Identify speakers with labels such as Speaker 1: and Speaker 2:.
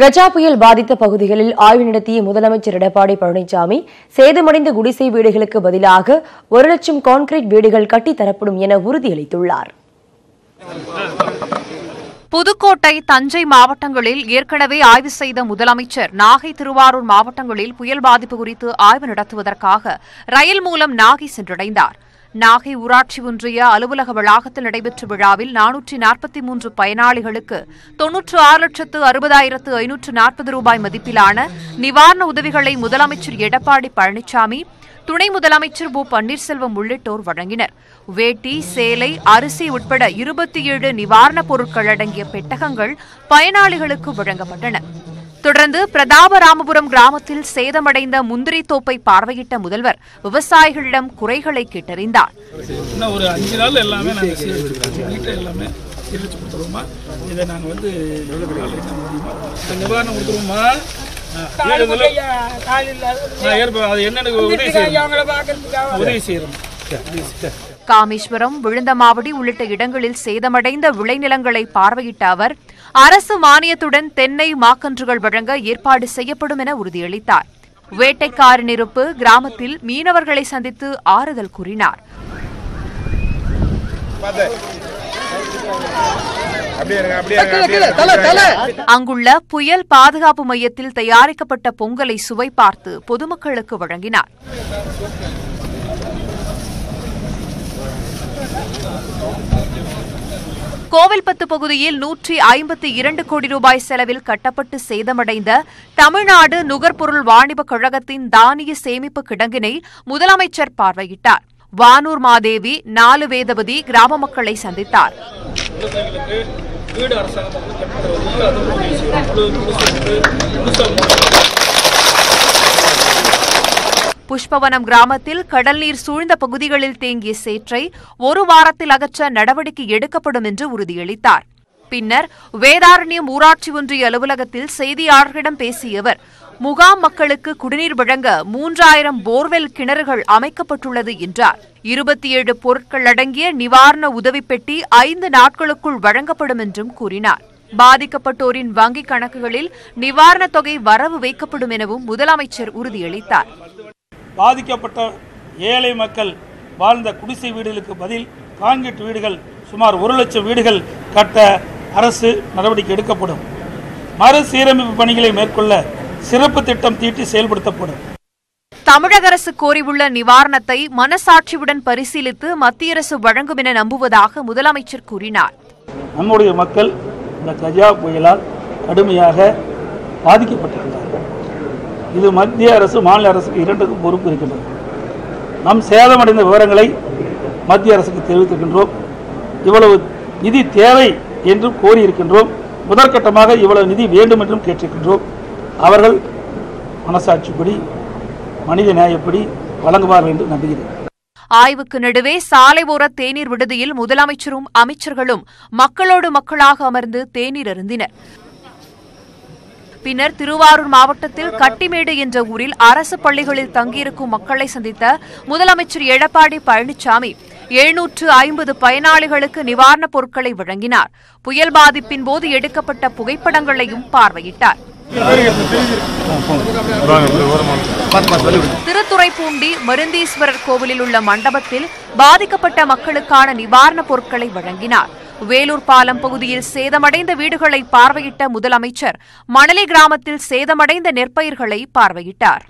Speaker 1: கஜா புயல் பாதித்த பகுதிகளில் ஆய்வு நடத்திய முதலமைச்சர் எடப்பாடி பழனிசாமி சேதமடைந்த குடிசை வீடுகளுக்கு பதிலாக 1 லட்சம் கான்கிரீட் வீடுகள் கட்டித்தரப்படும் என உறுதியளித்துள்ளார்.
Speaker 2: புதுக்கோட்டை, தஞ்சை மாவட்டங்களில் ஏற்கனவே ஆய்வு செய்த முதலமைச்சர் நாகை, திருவாரூர் மாவட்டங்களில் புயல் பாதிப்பு குறித்து ஆய்வு நடத்துவதற்காக ரயில் மூலம் நாகை சென்றடைந்தார். நாகை ஊராட்சி ஒன்றிய அலுவலக வளாகத்தில் நடைபெற்ற விழாவில் 443 பயனாளிகளுக்கு 96,60,540 ரூபாய் மதிப்பிலான நிவாரண உதவிகளை முதலமைச்சர் எடப்பாடி பழனிசாமி, துணை முதலமைச்சர் ஓ பன்னீர்செல்வம் உள்ளிட்டோர் வழங்கினர். வேட்டி, சேலை, அரிசி உட்பட 27 நிவாரணப் பொருட்கள் அடங்கிய பெட்டகங்கள் பயனாளிகளுக்கு வழங்கப்பட்டன. தொடர்ந்து பிரதாபராமபுரம் கிராமத்தில் சேதமடைந்த முந்திரி தோப்பை பார்வையிட்ட முதல்வர் விவசாயிகளிடம் குறைகளை கேட்டறிந்தார். காமேஸ்வரம், விழுந்தமாவடி உள்ளிட்ட இடங்களில் சேதமடைந்த விளைநிலங்களை பார்வையிட்ட அவர் அரசு மானியத்துடன் தென்னை, மாக்கன்றுகள் வழங்க ஏற்பாடு செய்யப்படும் என உறுதியளித்தார். வேட்டைக்கார நெருப்பு கிராமத்தில் மீனவர்களை சந்தித்து ஆறுதல் கூறினார். அங்குள்ள புயல் பாதுகாப்பு மையத்தில் தயாரிக்கப்பட்ட பொங்கலை சுவை பார்த்து பொதுமக்களுக்கு வழங்கினார். கோவில்பத்து பகுதியில் 152 கோடி ரூபாய் செலவில் கட்டப்பட்டு சேதமடைந்த தமிழ்நாடு நுகர்பொருள் வாணிபக் கழகத்தின் தானிய சேமிப்பு கிடங்கினை முதலமைச்சர் பார்வையிட்டார். வானூர் மாதேவி, 4 வேதபதி கிராம மக்களை சந்தித்தார். புஷ்பவனம் கிராமத்தில் கடல் நீர் சூழ்ந்த பகுதிகளில் தேங்கிய சேற்றை 1 வாரத்தில் அகற்ற நடவடிக்கை எடுக்கப்படும் என்று உறுதியளித்தார். பின்னர் வேதாரண்யம் ஊராட்சி ஒன்றிய அலுவலகத்தில் செய்தியாளர்களிடம் பேசிய அவர், முகாம் மக்களுக்கு குடிநீர் வழங்க 3000 போர்வெல் கிணறுகள் அமைக்கப்பட்டுள்ளது என்றார். 27 பொருட்கள் அடங்கிய நிவாரண உதவி பெட்டி 5 நாட்களுக்குள் வழங்கப்படும் என்றும் கூறினார். பாதிக்கப்பட்டோரின் வங்கிக் கணக்குகளில் நிவாரணத் தொகை வரவு வைக்கப்படும் எனவும் முதலமைச்சர் உறுதியளித்தார்.
Speaker 3: பாதிக்கப்பட்ட ஏழை மக்கள் வாழ்ந்த குடிசை வீடுகளுக்கு பதில் கான்கிரீட் வீடுகள் சுமார் 1 லட்சம் வீடுகள் கட்ட அரசு நடவடிக்கை எடுக்கப்படும். மறுசீரமைப்பு பணிகளை மேற்கொள்ள சிறப்பு திட்டம் தீட்டி செயல்படுத்தப்படும்.
Speaker 2: தமிழக அரசு கோரியுள்ள நிவாரணத்தை மனசாட்சியுடன் பரிசீலித்து மத்திய அரசு வழங்கும் என நம்புவதாக முதலமைச்சர் கூறினார்.
Speaker 3: நம்முடைய மக்கள் இந்த கஜா புயலால் கடுமையாக பாதிக்கப்பட்டிருக்கிறார்கள். இது மத்திய அரசு, மாநில அரசுக்கு இரண்டுக்கும் பொறுப்பு இருக்கின்றது. நம் சேதமடைந்த விவரங்களை மத்திய அரசுக்கு தெரிவித்திருக்கின்றோம். இவ்வளவு நிதி தேவை என்று கோரியிருக்கின்றோம். முதற்கட்டமாக இவ்வளவு நிதி வேண்டும் என்றும் கேட்டிருக்கின்றோம். அவர்கள் மனசாட்சிப்படி, மனித நேயப்படி வழங்குவார்கள் என்று நம்புகிறேன்.
Speaker 2: ஆய்வுக்கு நடுவே சாலை ஓர தேநீர் விடுதியில் முதலமைச்சரும் அமைச்சர்களும் மக்களோடு மக்களாக அமர்ந்து தேநீர் அருந்தினர். பின்னர் திருவாரூர் மாவட்டத்தில் கட்டிமேடு என்ற ஊரில் அரசு பள்ளிகளில் தங்கியிருக்கும் மக்களை சந்தித்த முதலமைச்சர் எடப்பாடி பழனிசாமி 750 பயனாளிகளுக்கு நிவாரணப் பொருட்களை வழங்கினார். புயல் பாதிப்பின் போது எடுக்கப்பட்ட புகைப்படங்களையும் பார்வையிட்டார். திருத்துறைப்பூண்டி மருந்தீஸ்வரர் கோவிலில் உள்ள மண்டபத்தில் பாதிக்கப்பட்ட மக்களுக்கான நிவாரணப் பொருட்களை வழங்கினார். வேலூர் பாலம் பகுதியில் சேதமடைந்த வீடுகளை பார்வையிட்ட முதலமைச்சர் மணலி கிராமத்தில் சேதமடைந்த நெற்பயிர்களை பார்வையிட்டார்.